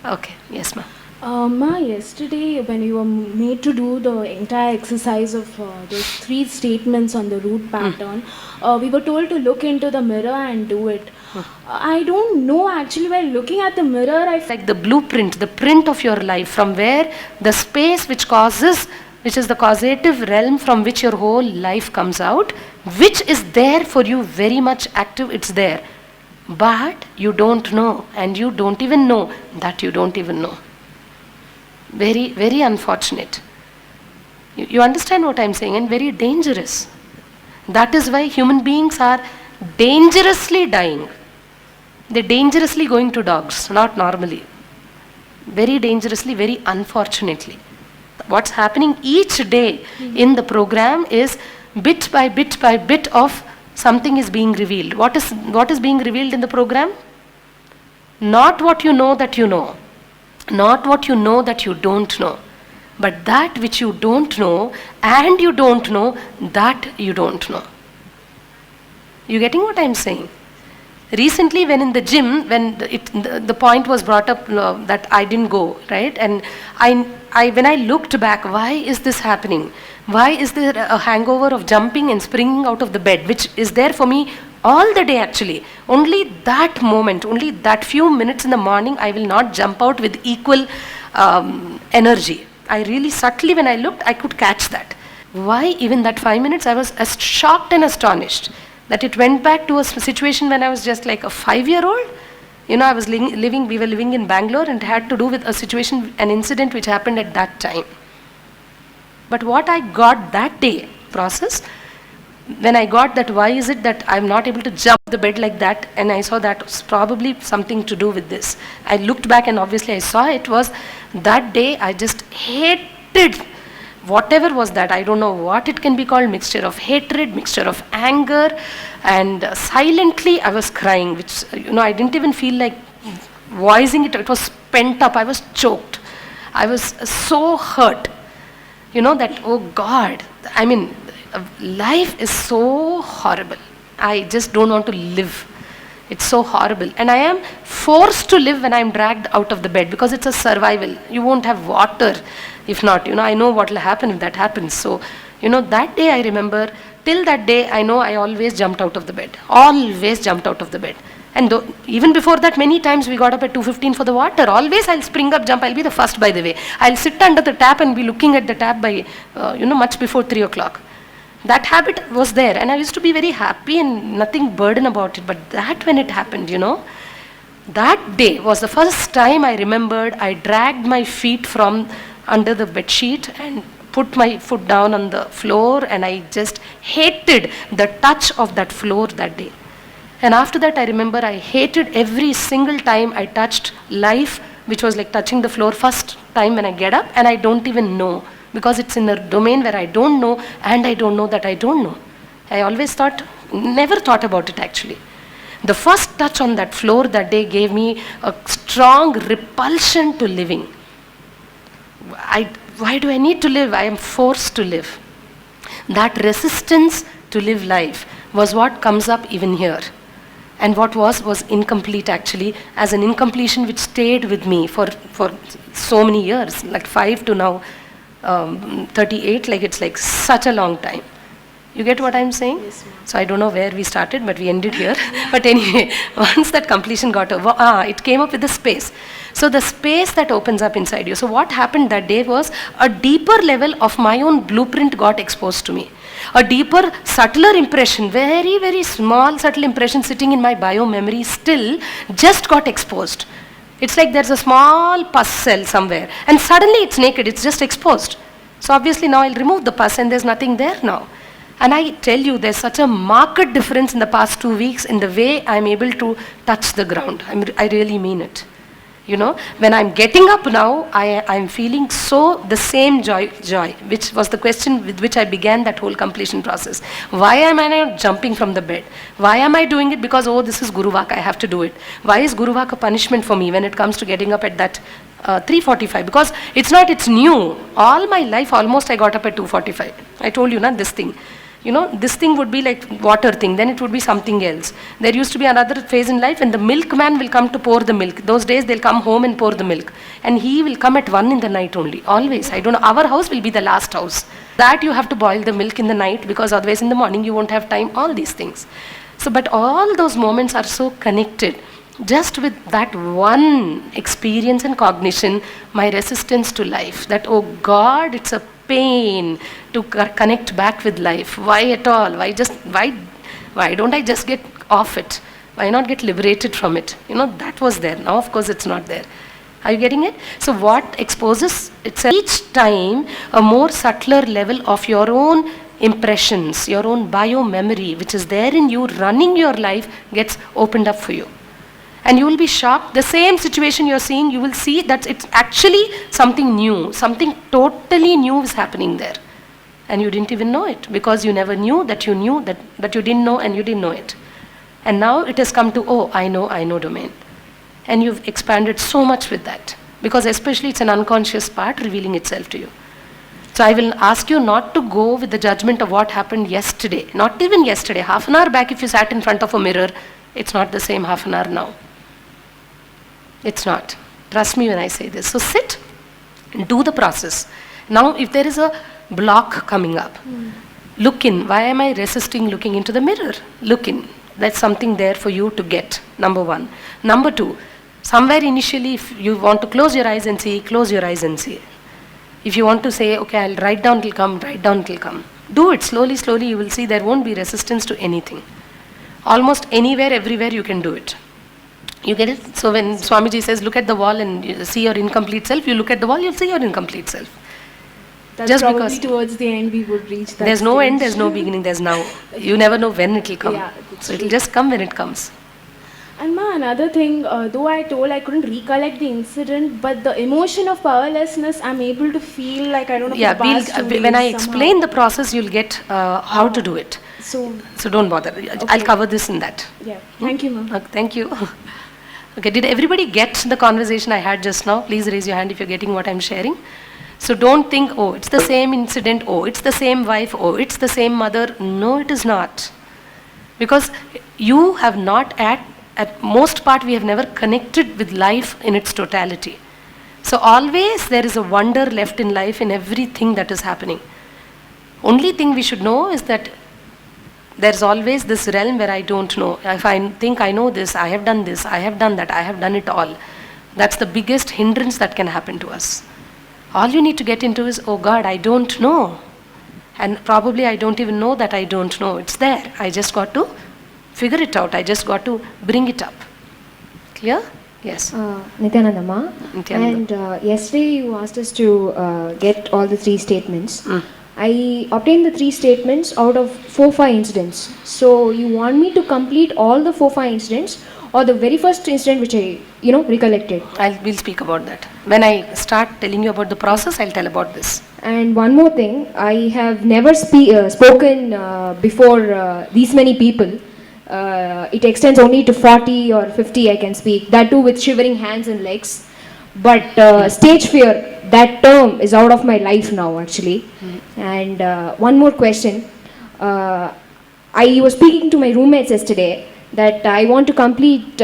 Okay, yes ma'am. Ma, yesterday when you were made to do the entire exercise of those 3 statements on the root pattern, we were told to look into the mirror and do it. I don't know actually, while looking at the mirror, I like the blueprint, the print of your life, from where the space which is the causative realm from which your whole life comes out, which is there for you very much active, it's there. But you don't know, and you don't even know that you don't even know. Very, very unfortunate. You understand what I'm saying? And very dangerous. That is why human beings are dangerously dying. They're dangerously going to dogs, not normally. Very dangerously, very unfortunately. What's happening each day in the program is bit by bit of something is being revealed. What is being revealed in the program? Not what you know that you know. Not what you know that you don't know, but that which you don't know and you don't know that you don't know. You getting what I'm saying? Recently, when in the gym, when the point was brought up that I didn't go, right? And when I looked back, why is this happening? Why is there a hangover of jumping and springing out of the bed, which is there for me all the day actually? Only that moment, only that few minutes in the morning, I will not jump out with equal energy. I really subtly, when I looked, I could catch that. Why even that 5 minutes, I was as shocked and astonished that it went back to a situation when I was just like a 5-year-old. You know, we were living in Bangalore, and it had to do with a situation, an incident which happened at that time. But what I got that day, process, when I got that, why is it that I'm not able to jump the bed like that, and I saw that was probably something to do with this. I looked back and obviously I saw it was that day I just hated whatever was that. I don't know what it can be called, mixture of hatred, mixture of anger, and silently I was crying, which, I didn't even feel like voicing it. It was pent up. I was choked. I was so hurt. That, oh God, I mean, life is so horrible. I just don't want to live. It's so horrible. And I am forced to live when I'm dragged out of the bed, because it's a survival. You won't have water if not. I know what will happen if that happens. So, that day I remember, till that day, I know I always jumped out of the bed. Always jumped out of the bed. And even before that, many times we got up at 2:15 for the water. Always I'll spring up, jump. I'll be the first, by the way. I'll sit under the tap and be looking at the tap by, much before 3 o'clock. That habit was there, and I used to be very happy and nothing burden about it. But that, when it happened, that day was the first time I remembered I dragged my feet from under the bed sheet and put my foot down on the floor, and I just hated the touch of that floor that day. And after that, I remember I hated every single time I touched life, which was like touching the floor first time when I get up, and I don't even know, because it's in a domain where I don't know, and I don't know that I don't know. I always never thought about it actually. The first touch on that floor that day gave me a strong repulsion to living. Why do I need to live? I am forced to live. That resistance to live life was what comes up even here. And what was incomplete actually, as an incompletion which stayed with me for so many years, like 5 to now 38, like it's like such a long time. You get what I'm saying? Yes, ma'am. So I don't know where we started, but we ended here. But anyway, once that completion got over, it came up with the space. So the space that opens up inside you. So what happened that day was a deeper level of my own blueprint got exposed to me. A deeper, subtler impression, very, very small, subtle impression sitting in my bio memory still just got exposed. It's like there's a small pus cell somewhere, and suddenly it's naked, it's just exposed. So obviously now I'll remove the pus and there's nothing there now. And I tell you, there's such a marked difference in the past 2 weeks in the way I'm able to touch the ground. I really mean it. When I'm getting up now, I'm feeling the same joy, which was the question with which I began that whole completion process. Why am I not jumping from the bed? Why am I doing it? Because, this is Guru Vak, I have to do it. Why is Guru Vak a punishment for me when it comes to getting up at that 3:45? Because it's new. All my life, almost I got up at 2:45. I told you, this thing. This thing would be like water thing, then it would be something else. There used to be another phase in life when the milkman will come to pour the milk. Those days they'll come home and pour the milk. And he will come at 1 in the night only, always. I don't know, our house will be the last house. That you have to boil the milk in the night because otherwise in the morning you won't have time, all these things. So, but all those moments are so connected. Just with that one experience and cognition, my resistance to life, that, oh God, it's a pain to connect back with life. Why at all? Why don't I just get off it? Why not get liberated from it? That was there. Now, of course, it's not there. Are you getting it? So what exposes itself each time a more subtler level of your own impressions, your own bio-memory, which is there in you running your life, gets opened up for you. And you will be shocked. The same situation you're seeing, you will see that it's actually something new. Something totally new is happening there. And you didn't even know it because you never knew that you knew that you didn't know and you didn't know it. And now it has come to, oh, I know domain. And you've expanded so much with that. Because especially it's an unconscious part revealing itself to you. So I will ask you not to go with the judgment of what happened yesterday. Not even yesterday. Half an hour back if you sat in front of a mirror, it's not the same half an hour now. It's not. Trust me when I say this. So sit and do the process. Now if there is a block coming up, look in. Why am I resisting looking into the mirror? Look in. That's something there for you to get, number one. Number two, somewhere initially if you want to close your eyes and see, close your eyes and see. If you want to say, okay, I'll write down till come, write down till come. Do it slowly, you will see there won't be resistance to anything. Almost anywhere, everywhere you can do it. You get it? So when Swamiji says, look at the wall and you see your incomplete self, you look at the wall, you'll see your incomplete self. That's just probably because towards the end we would reach that There's no stage. end, there's no beginning, there's now. You never know when it will come. Yeah, So it will just come when it comes. And another thing, though I told I couldn't recollect the incident, but the emotion of powerlessness, I'm able to feel like I don't know. Yeah, for the past 2 when days I somehow. explain the process, you'll get how to do it. So don't bother. I'll cover this in that. yeah, thank you, ma'am. Thank you. Okay, did everybody get the conversation I had just now? Please raise your hand if you're getting what I'm sharing. So don't think, oh, it's the same incident, oh, it's the same wife, oh, it's the same mother. No, it is not. Because you have not at most part, we have never connected with life in its totality. So always there is a wonder left in life in everything that is happening. Only thing we should know is that there's always this realm where I don't know. If I think I know this, I have done this, I have done that, I have done it all. That's the biggest hindrance that can happen to us. All you need to get into is, oh God, I don't know. And probably I don't even know that I don't know. It's there. I just got to figure it out. I just got to bring it up. Clear? Yes. Nithyananda ma. And yesterday you asked us to get all the 3 statements. I obtained the 3 statements out of 4-5 incidents. So you want me to complete all the 4-5 incidents, or the very first incident which I recollected? We'll speak about that. When I start telling you about the process, I'll tell about this. And one more thing, I have never spoken before these many people. It extends only to 40 or 50 I can speak, that too with shivering hands and legs. But stage fear, that term is out of my life now actually. And one more question. I was speaking to my roommates yesterday that I want to complete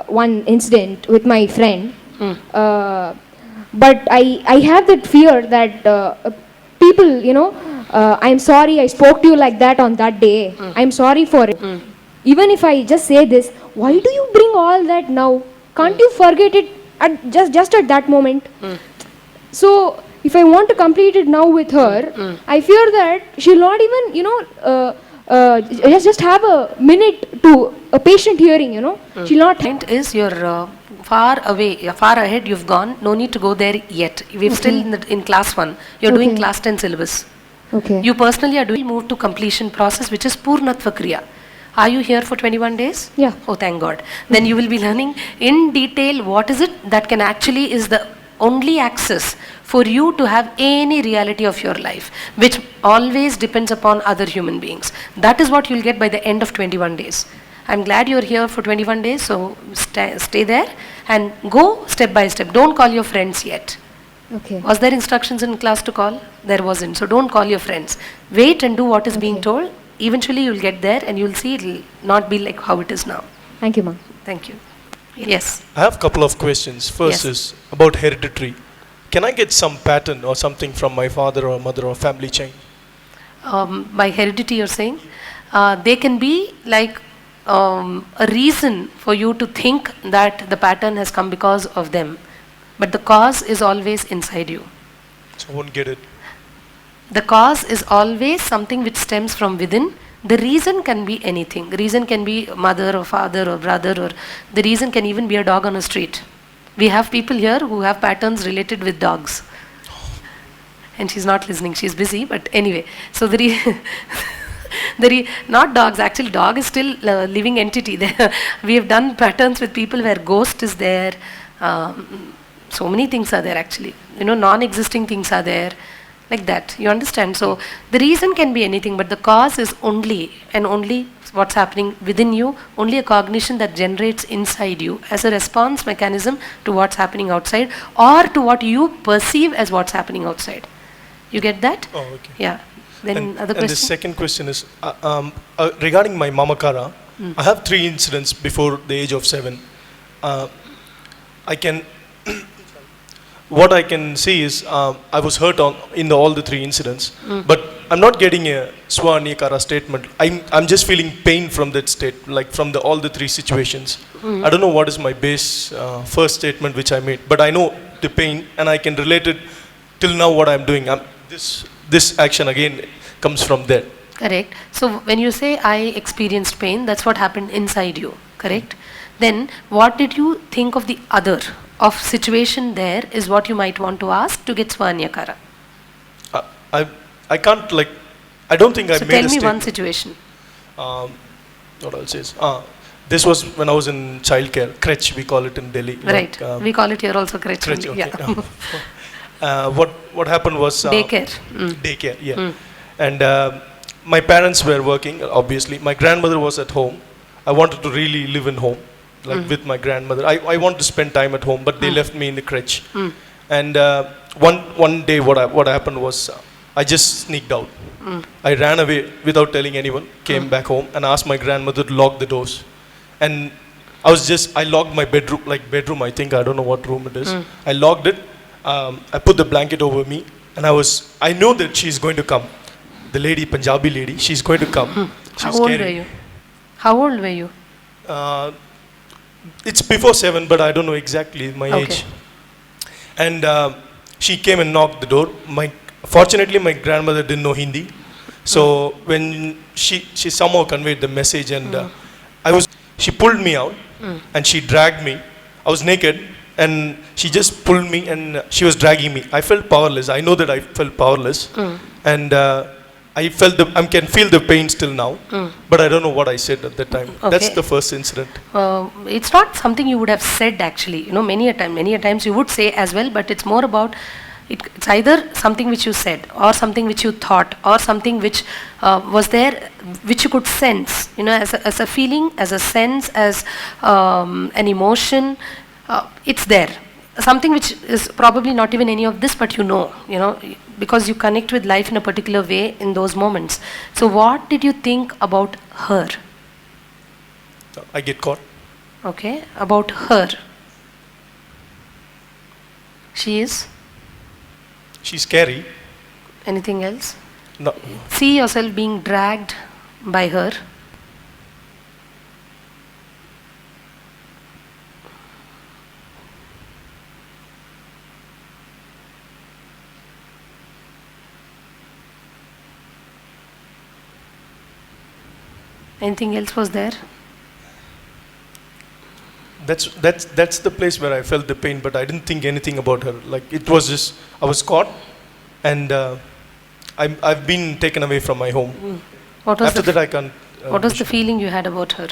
one incident with my friend. But I have that fear that people, I'm sorry I spoke to you like that on that day. I'm sorry for it. Even if I just say this, why do you bring all that now? Can't you forget it at just at that moment? So if I want to complete it now with her, I fear that she'll not even, just have a minute to a patient hearing, She'll not. Point is you're far away, far ahead you've gone. No need to go there yet. We're still in class 1. You're doing class 10 syllabus. Okay. You personally are doing move to completion process, which is Purnatva Kriya. Are you here for 21 days? Yeah. Oh, thank God. Then you will be learning in detail what is it that can actually is the only access for you to have any reality of your life, which always depends upon other human beings. That is what you'll get by the end of 21 days. I'm glad you're here for 21 days, so stay there and go step by step. Don't call your friends yet. Okay. Was there instructions in class to call? There wasn't. So don't call your friends. Wait and do what is being told. eventually you'll get there and you'll see it'll not be like how it is now. Thank you, ma'am. Thank you. Yes. I have a couple of questions. First is about hereditary. Can I get some pattern or something from my father or mother or family chain? By heredity you're saying? They can be like a reason for you to think that the pattern has come because of them. But the cause is always inside you. So I won't get it. The cause is always something which stems from within. The reason can be anything. The reason can be mother or father or brother, or the reason can even be a dog on a street. We have people here who have patterns related with dogs. And she's not listening, she's busy, but anyway. So not dogs, actually dog is still a living entity. We have done patterns with people where ghost is there. So many things are there actually. Non-existing things are there. Like that, you understand? So the reason can be anything, but the cause is only and only what's happening within you, only a cognition that generates inside you as a response mechanism to what's happening outside, or to what you perceive as what's happening outside. You get that? Oh, okay. Yeah. Then other question? And the second question is, regarding my Mamakara, I have 3 incidents before the age of 7. What I can see is, I was hurt in all the 3 incidents, but I'm not getting a Swanekara statement. I'm just feeling pain from that state, like from all the 3 situations. I don't know what is my base first statement which I made, but I know the pain and I can relate it till now what I'm doing. This action again comes from there. Correct. So when you say I experienced pain, that's what happened inside you, correct? Then what did you think of the other? Of situation there is what you might want to ask to get Swanyakara. I can't I don't think I made a statement. So tell me one situation. What else is? This was when I was in childcare, crèche we call it in Delhi. Right, we call it here also crèche. Crèche, okay. Yeah. What happened was... daycare. Daycare, yeah. And my parents were working, obviously. My grandmother was at home. I wanted to really live in home. With my grandmother. I want to spend time at home, but they left me in the crèche. And one day what happened was, I just sneaked out. I ran away without telling anyone, came back home and asked my grandmother to lock the doors. And I locked my bedroom I think, I don't know what room it is. I locked it, I put the blanket over me, and I know that she's going to come. The lady, Punjabi lady, she's going to come. How old were you? How old were you? It's before 7, but I don't know exactly my age. And she came and knocked the door. Fortunately, my grandmother didn't know Hindi. So when she somehow conveyed the message, and she pulled me out and she dragged me. I was naked and she just pulled me and she was dragging me. I felt powerless. I know that I felt powerless. And I can feel the pain still now, but I don't know what I said at that time. Okay. That's the first incident. It's not something you would have said actually. Many a times you would say as well, but it's more about, it's either something which you said, or something which you thought, or something which was there, which you could sense, as a feeling, as a sense, as an emotion. It's there. Something which is probably not even any of this, but because you connect with life in a particular way in those moments. So what did you think about her? I get caught. Okay, about her. She's scary. Anything else? No. See yourself being dragged by her. Anything else was there? That's the place where I felt the pain, but I didn't think anything about her. It was just, I was caught, and I've been taken away from my home. After that I can't... what was the feeling you had about her?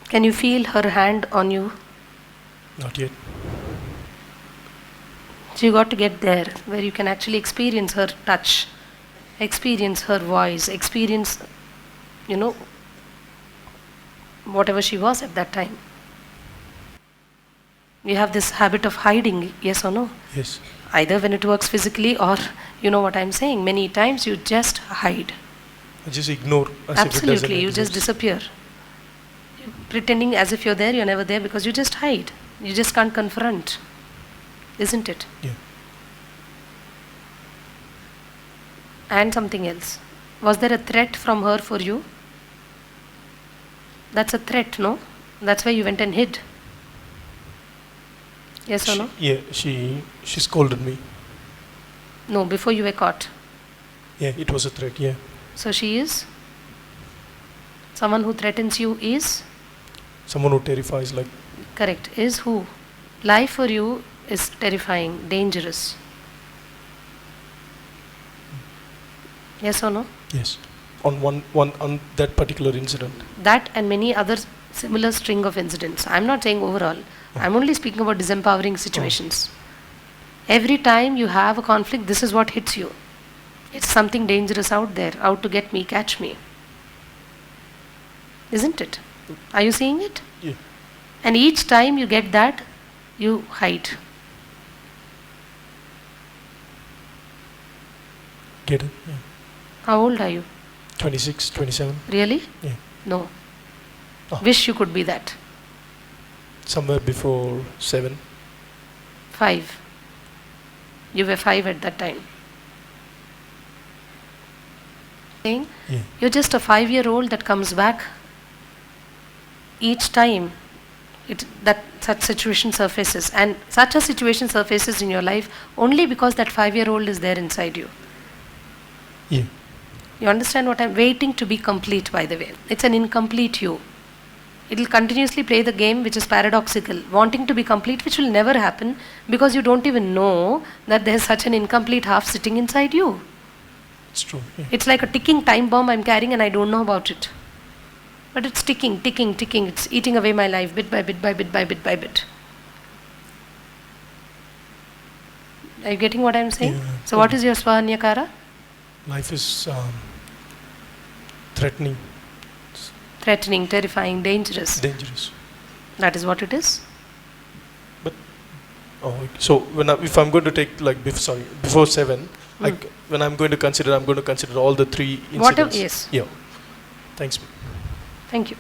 Can you feel her hand on you? Not yet. So you got to get there, where you can actually experience her touch, experience her voice, experience, whatever she was at that time. You have this habit of hiding, yes or no? Yes. Either when it works physically, or you know what I'm saying, many times you just hide. I just ignore as if it doesn't Absolutely, you just exist. disappear. You're pretending as if you're there, you're never there because you just hide. You just can't confront. Isn't it? Yeah. And something else. Was there a threat from her for you? That's a threat, no? That's why you went and hid. Yes or no? Yeah, she scolded me. No, before you were caught. Yeah, it was a threat, yeah. So she is? Someone who threatens you is? Someone who terrifies, like, Correct. Is who? Life for you is terrifying, dangerous. Yes or no? yes. On on that particular incident. That and many other similar string of incidents. I'm not saying overall. I'm only speaking about disempowering situations. Every time you have a conflict, this is what hits you. It's something dangerous out there, out to get me, catch me. Isn't it? Are you seeing it? Yeah. And each time you get that, you hide. Get it? Yeah. How old are you? 26, 27. Really? Yeah. No. Oh. Wish you could be that. Somewhere before 7. 5. You were 5 at that time. Saying, Yeah. you're just a 5-year-old that comes back each time that such situation surfaces, and such a situation surfaces in your life only because that 5-year-old is there inside you. Yeah. You understand what I'm waiting to be complete, by the way. It's an incomplete you. It will continuously play the game which is paradoxical, wanting to be complete, which will never happen because you don't even know that there's such an incomplete half sitting inside you. It's true. Yeah. It's like a ticking time bomb I'm carrying and I don't know about it. But it's ticking, ticking, ticking. It's eating away my life bit by bit by bit by bit by bit. Are you getting what I'm saying? Yeah. So what is your Swanyakara? Life is threatening, Threatening, terrifying, dangerous. dangerous. That is what it is. But so if I'm going to take like before 7, when I'm going to consider all the 3 incidents. Whatever, yes. Yeah. Thanks. Thank you.